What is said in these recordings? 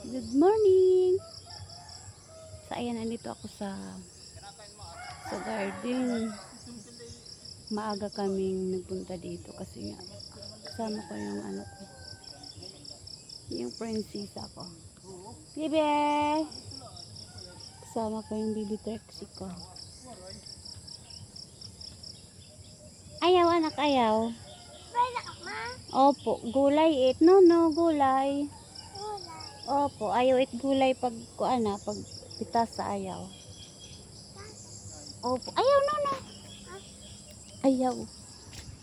Good morning! So ayan, nandito ako sa garden. Maaga kaming nagpunta dito kasi nga kasama ko yung ano ko, yung prinsesa ko. Bibi! Kasama ko yung baby Trixie ko. Ayaw anak, ayaw. Opo, gulay it. No, gulay. Opo, ayaw it gulay pag kuana, pag pitas sa ayaw. Opo, ayaw no. Ayaw.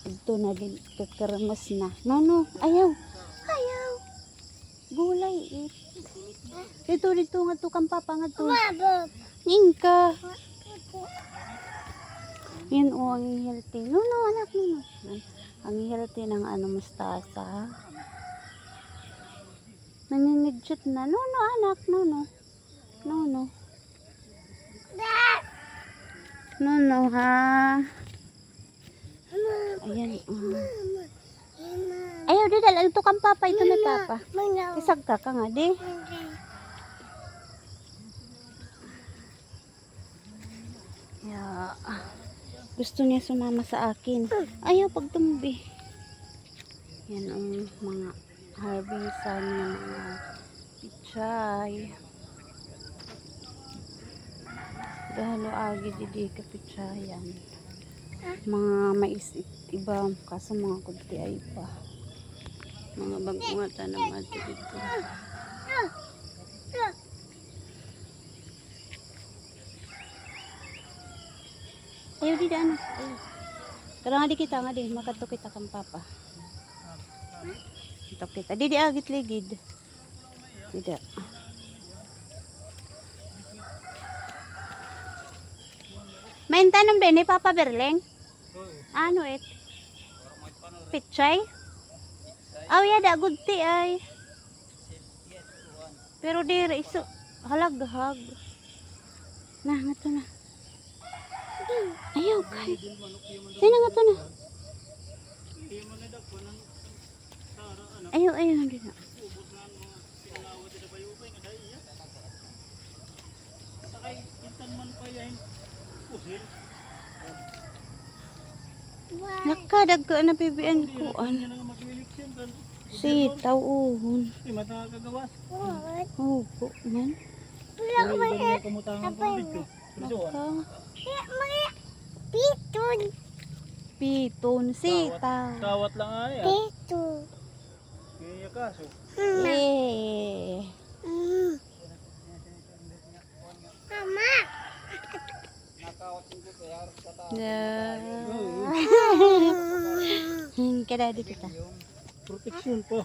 Ito na din kakaramos na. No, ayaw. Ayaw. Gulay it. Dito nga to kang papa nga to. Ingka. Yan o, ang healthy. No, anak, no. Ang healthy ng ano, mustasa. Naninidjut na. No, anak, no. No, ha. Ayan. Ayaw, di dala. Ito kang papa. Ito na papa. Isag ka nga, di. Yeah. Gusto niya sumama sa akin. Ayaw pag tumbi. Yan ang mga harvestan ng mga pichay. Dahalo agi didi ka pichayan. Mga mais iba kaso mga kunti ay pa. Mga bagong tanam at dito. Ayaw di daan. Tara nga di kita nga di. Makato kita kang papa. Ito kita. Di agit ligid. Tidak. Main tanong din ni Papa Berleng? Ano it? Pichay? Oh yeah, da good tea ay. Pero dire iso halaghag. Nah, nga to na. Ayaw kay. Sino nga to na? Ayaw, hindi na. Nakadag ka na bibian ko. Sitaw uhon. Opo, man. Piton, sitaw. Kawat lang ay. Piton. Kaya kaso. Mama. Kada di kita. Proteksyon po.